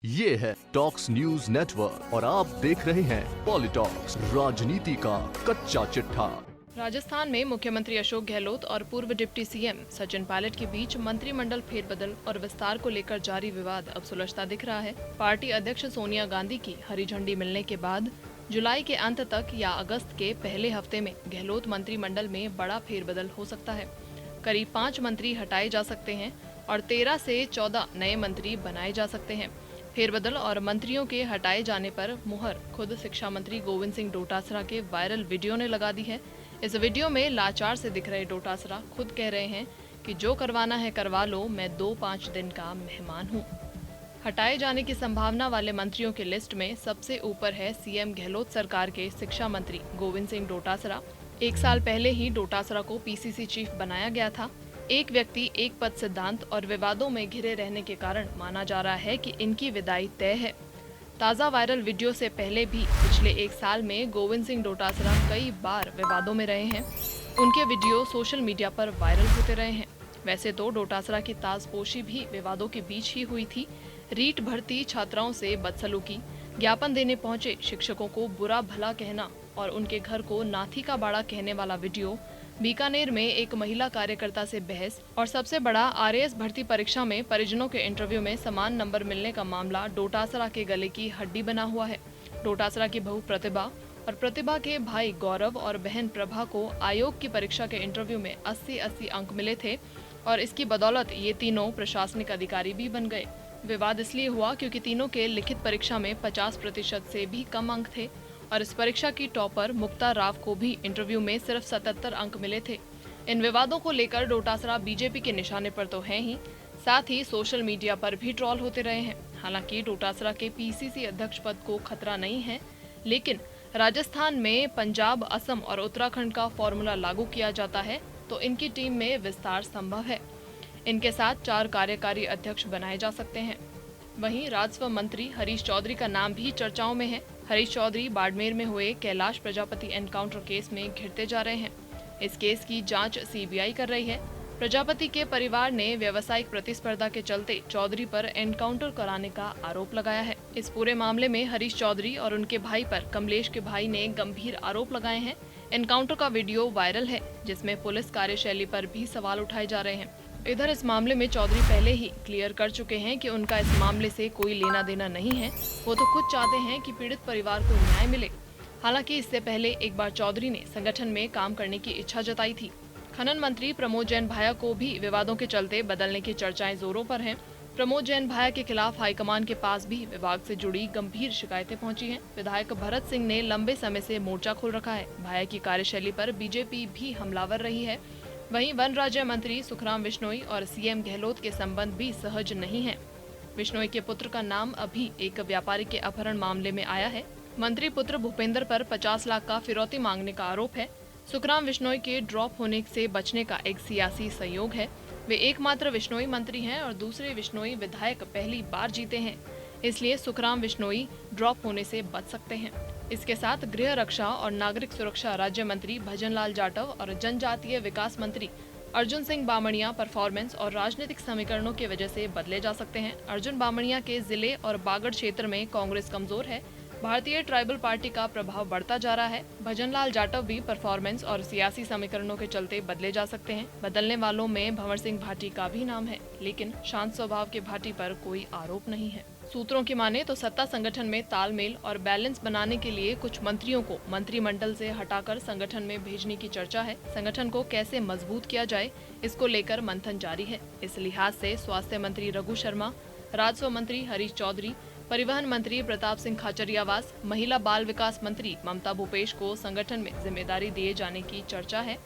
ये है talks news network और आप देख रहे हैं पॉलिटॉक्स, राजनीति का कच्चा चिट्ठा। राजस्थान में मुख्यमंत्री अशोक गहलोत और पूर्व डिप्टी सीएम सचिन पायलट के बीच मंत्रिमंडल फेरबदल और विस्तार को लेकर जारी विवाद अब सुलझता दिख रहा है। पार्टी अध्यक्ष सोनिया गांधी की हरी झंडी मिलने के बाद जुलाई के अंत तक या अगस्त के पहले हफ्ते में गहलोत मंत्रिमंडल में बड़ा फेरबदल हो सकता है। करीब 5 मंत्री हटाए जा सकते हैं और 13 से 14 नए मंत्री बनाए जा सकते हैं। फेरबदल और मंत्रियों के हटाए जाने पर मुहर खुद शिक्षा मंत्री गोविंद सिंह डोटासरा के वायरल वीडियो ने लगा दी है। इस वीडियो में लाचार से दिख रहे डोटासरा खुद कह रहे हैं कि जो करवाना है करवा लो, मैं 2-5 दिन का मेहमान हूँ। हटाए जाने की संभावना वाले मंत्रियों की लिस्ट में सबसे ऊपर है सीएम गहलोत सरकार के शिक्षा मंत्री गोविंद सिंह डोटासरा। 1 साल पहले ही डोटासरा को पीसीसी चीफ बनाया गया था। एक व्यक्ति एक पद सिद्धांत और विवादों में घिरे रहने के कारण माना जा रहा है कि इनकी विदाई तय है। ताज़ा वायरल वीडियो से पहले भी पिछले 1 साल में गोविंद सिंह डोटासरा कई बार विवादों में रहे हैं। उनके वीडियो सोशल मीडिया पर वायरल होते रहे हैं। वैसे तो डोटासरा की ताजपोशी भी विवादों के बीच ही हुई थी। रीट भर्ती छात्राओं से बदसलूकी, ज्ञापन देने पहुंचे शिक्षकों को बुरा भला कहना और उनके घर को नाथी का बाड़ा कहने वाला वीडियो, बीकानेर में एक महिला कार्यकर्ता से बहस और सबसे बड़ा आरएएस भर्ती परीक्षा में परिजनों के इंटरव्यू में समान नंबर मिलने का मामला डोटासरा के गले की हड्डी बना हुआ है। डोटासरा की बहू प्रतिभा और प्रतिभा के भाई गौरव और बहन प्रभा को आयोग की परीक्षा के इंटरव्यू में 80-80 अंक मिले थे और इसकी बदौलत ये तीनों प्रशासनिक अधिकारी भी बन गए। विवाद इसलिए हुआ क्योंकि तीनों के लिखित परीक्षा में 50% से भी कम अंक थे और इस परीक्षा की टॉपर मुक्ता राव को भी इंटरव्यू में सिर्फ 77 अंक मिले थे। इन विवादों को लेकर डोटासरा बीजेपी के निशाने पर तो हैं ही, साथ ही सोशल मीडिया पर भी ट्रोल होते रहे हैं। हालांकि डोटासरा के पीसीसी अध्यक्ष पद को खतरा नहीं है, लेकिन राजस्थान में पंजाब, असम और उत्तराखंड का फॉर्मूला लागू किया जाता है तो इनकी टीम में विस्तार संभव है। इनके साथ 4 कार्यकारी अध्यक्ष बनाए जा सकते हैं। वहीं राजस्व मंत्री हरीश चौधरी का नाम भी चर्चाओं में है। हरीश चौधरी बाड़मेर में हुए कैलाश प्रजापति एनकाउंटर केस में घिरते जा रहे हैं। इस केस की जांच सीबीआई कर रही है। प्रजापति के परिवार ने व्यावसायिक प्रतिस्पर्धा के चलते चौधरी पर एनकाउंटर कराने का आरोप लगाया है। इस पूरे मामले में हरीश चौधरी और उनके भाई पर कमलेश के भाई ने गंभीर आरोप लगाए हैं। एनकाउंटर का वीडियो वायरल है जिसमें पुलिस कार्यशैली पर भी सवाल उठाए जा रहे हैं। इधर इस मामले में चौधरी पहले ही क्लियर कर चुके हैं कि उनका इस मामले से कोई लेना देना नहीं है। वो तो खुद चाहते हैं कि पीड़ित परिवार को न्याय मिले। हालांकि इससे पहले एक बार चौधरी ने संगठन में काम करने की इच्छा जताई थी। खनन मंत्री प्रमोद जैन भाया को भी विवादों के चलते बदलने की चर्चाएं जोरों पर हैं। प्रमोद जैन भाया के खिलाफ हाईकमान के पास भी विभाग से जुड़ी गंभीर शिकायतें पहुंची हैं। विधायक भरत सिंह ने लंबे समय से मोर्चा खोल रखा है। भाया की कार्यशैली पर बीजेपी भी हमलावर रही है। वहीं वन राज्य मंत्री सुखराम बिश्नोई और सीएम गहलोत के संबंध भी सहज नहीं हैं। बिश्नोई के पुत्र का नाम अभी एक व्यापारी के अपहरण मामले में आया है। मंत्री पुत्र भूपेंद्र पर 50 लाख का फिरौती मांगने का आरोप है। सुखराम बिश्नोई के ड्रॉप होने से बचने का एक सियासी संयोग है। वे एकमात्र बिश्नोई मंत्री हैं और दूसरे बिश्नोई विधायक पहली बार जीते हैं, इसलिए सुखराम बिश्नोई ड्रॉप होने से बच सकते हैं। इसके साथ गृह रक्षा और नागरिक सुरक्षा राज्य मंत्री भजनलाल जाटव और जनजातीय विकास मंत्री अर्जुन सिंह बामणिया परफॉर्मेंस और राजनीतिक समीकरणों की वजह से बदले जा सकते हैं। अर्जुन बामणिया के जिले और बागड़ क्षेत्र में कांग्रेस कमजोर है। भारतीय ट्राइबल पार्टी का प्रभाव बढ़ता जा रहा है। भजनलाल जाटव भी परफॉर्मेंस और सियासी समीकरणों के चलते बदले जा सकते हैं। बदलने वालों में भंवर सिंह भाटी का भी नाम है, लेकिन शांत स्वभाव के भाटी पर कोई आरोप नहीं है। सूत्रों की माने तो सत्ता संगठन में तालमेल और बैलेंस बनाने के लिए कुछ मंत्रियों को मंत्रिमंडल से हटाकर संगठन में भेजने की चर्चा है। संगठन को कैसे मजबूत किया जाए, इसको लेकर मंथन जारी है। इस लिहाज से स्वास्थ्य मंत्री रघु शर्मा, राजस्व मंत्री हरीश चौधरी, परिवहन मंत्री प्रताप सिंह खाचरियावास, महिला बाल विकास मंत्री ममता भूपेश को संगठन में जिम्मेदारी दिए जाने की चर्चा है।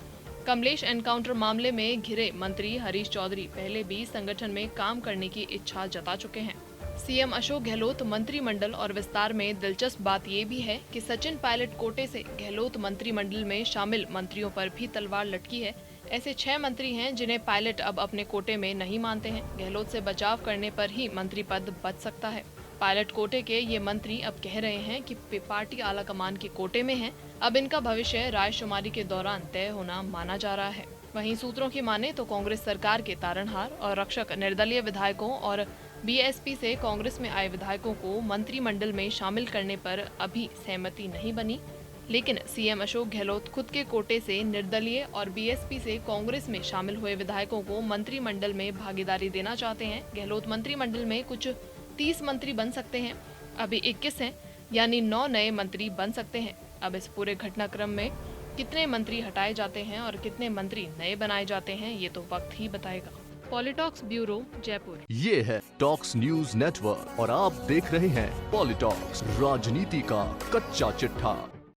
कमलेश एनकाउंटर मामले में घिरे मंत्री हरीश चौधरी पहले भी संगठन में काम करने की इच्छा जता चुके हैं। सीएम अशोक गहलोत मंत्रिमंडल और विस्तार में दिलचस्प बात ये भी है कि सचिन पायलट कोटे से गहलोत मंत्रिमंडल में शामिल मंत्रियों पर भी तलवार लटकी है। ऐसे 6 मंत्री हैं जिन्हें पायलट अब अपने कोटे में नहीं मानते हैं। गहलोत से बचाव करने पर ही मंत्री पद बच सकता है। पायलट कोटे के ये मंत्री अब कह रहे हैं कि पार्टी आलाकमान के कोटे में है। अब इनका भविष्य रायशुमारी के दौरान तय होना माना जा रहा है। वहीं सूत्रों की माने तो कांग्रेस सरकार के तारणहार और रक्षक निर्दलीय विधायकों और बीएसपी से कांग्रेस में आए विधायकों को मंत्रिमंडल में शामिल करने पर अभी सहमति नहीं बनी, लेकिन सीएम अशोक गहलोत खुद के कोटे से निर्दलीय और बीएसपी से कांग्रेस में शामिल हुए विधायकों को मंत्रिमंडल में भागीदारी देना चाहते हैं। गहलोत मंत्रिमंडल में कुछ 30 मंत्री बन सकते हैं, अभी 21 हैं, यानी 9 नए मंत्री बन सकते हैं। अब इस पूरे घटनाक्रम में कितने मंत्री हटाए जाते हैं और कितने मंत्री नए बनाए जाते हैं, ये तो वक्त ही बताएगा। पॉलिटॉक्स ब्यूरो, जयपुर। ये है टॉक्स न्यूज नेटवर्क और आप देख रहे हैं पॉलिटॉक्स, राजनीति का कच्चा चिट्ठा।